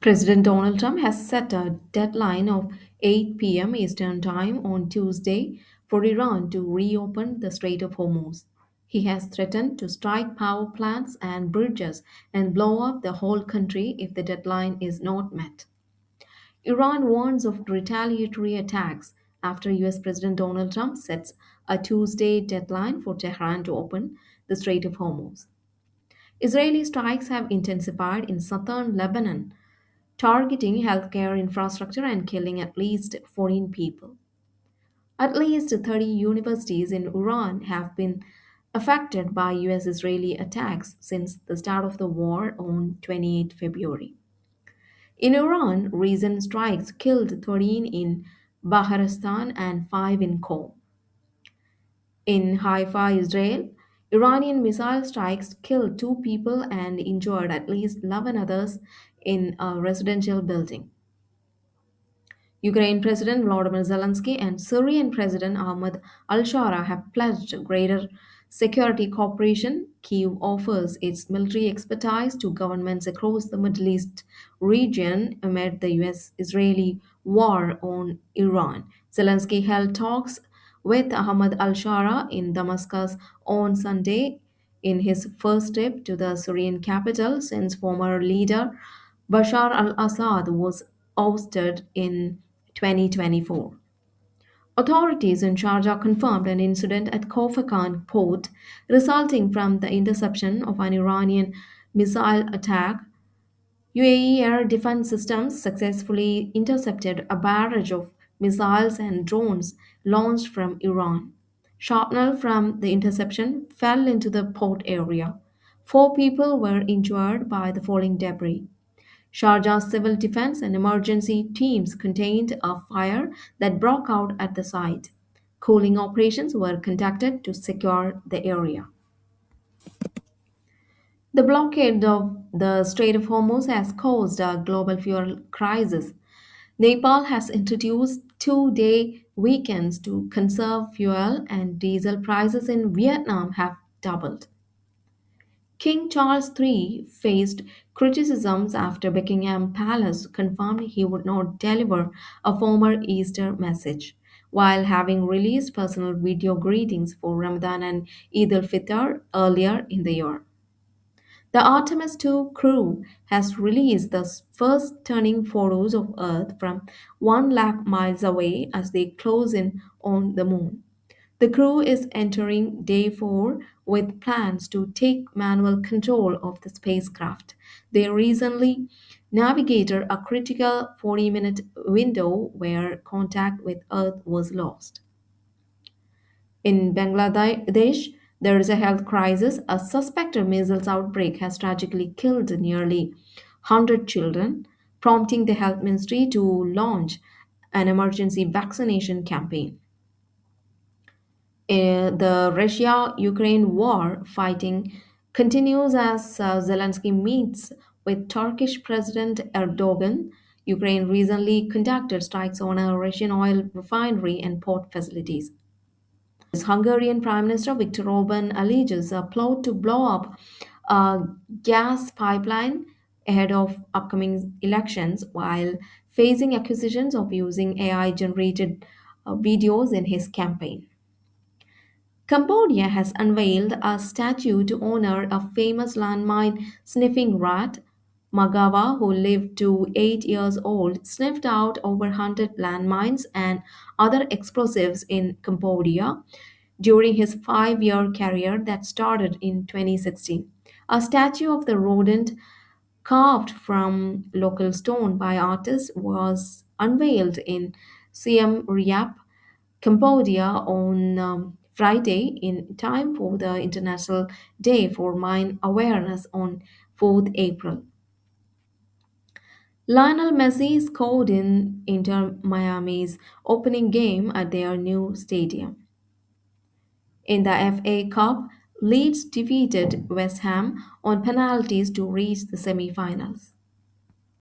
President Donald Trump has set a deadline of 8 p.m. Eastern Time on Tuesday for Iran to reopen the Strait of Hormuz. He has threatened to strike power plants and bridges and blow up the whole country if the deadline is not met. Iran warns of retaliatory attacks after US President Donald Trump sets a Tuesday deadline for Tehran to open the Strait of Hormuz. Israeli strikes have intensified in southern Lebanon, targeting healthcare infrastructure and killing at least 14 people. At least 30 universities in Iran have been affected by US Israeli attacks since the start of the war on 28 February. In Iran, recent strikes killed 13 in Baharistan and 5 in Qom. In Haifa, Israel, Iranian missile strikes killed 2 people and injured at least 11 others in a residential building. Ukraine President Volodymyr Zelensky and Syrian President Ahmad al Shara have pledged greater security cooperation. Kyiv offers its military expertise to governments across the Middle East region amid the US Israeli war on Iran. Zelensky held talks with Ahmad al Shara in Damascus on Sunday in his first trip to the Syrian capital since former leader Bashar al Assad was ousted in 2024. Authorities in Sharjah confirmed an incident at Khor Fakkan port resulting from the interception of an Iranian missile attack. UAE air defense systems successfully intercepted a barrage of missiles and drones launched from Iran. Shrapnel from the interception fell into the port area. 4 people were injured by the falling debris. Sharjah's civil defense and emergency teams contained a fire that broke out at the site. Cooling operations were conducted to secure the area. The blockade of the Strait of Hormuz has caused a global fuel crisis. Nepal has introduced 2-day weekends to conserve fuel, and diesel prices in Vietnam have doubled. King Charles III faced criticisms after Buckingham Palace confirmed he would not deliver a former Easter message, while having released personal video greetings for Ramadan and Eid al-Fitr earlier in the year. The Artemis 2 crew has released the first stunning photos of Earth from 1 lakh miles away as they close in on the moon. The crew is entering day 4 with plans to take manual control of the spacecraft. They recently navigated a critical 40-minute window where contact with Earth was lost. In Bangladesh, there is a health crisis. A suspected measles outbreak has tragically killed nearly 100 children, prompting the health ministry to launch an emergency vaccination campaign. The Russia Ukraine war fighting continues as Zelensky meets with Turkish President Erdogan. Ukraine recently conducted strikes on a Russian oil refinery and port facilities. Hungarian Prime Minister Viktor Orban alleges a plot to blow up a gas pipeline ahead of upcoming elections while facing accusations of using AI generated videos in his campaign. Cambodia has unveiled a statue to honor a famous landmine sniffing rat. Magawa, who lived to 8 years old, sniffed out over 100 landmines and other explosives in Cambodia during his 5-year career that started in 2016. A statue of the rodent, carved from local stone by artists, was unveiled in Siem Reap, Cambodia on Friday in time for the International Day for Mine Awareness on 4th April. Lionel Messi scored in Inter Miami's opening game at their new stadium. In the FA Cup, Leeds defeated West Ham on penalties to reach the semi-finals.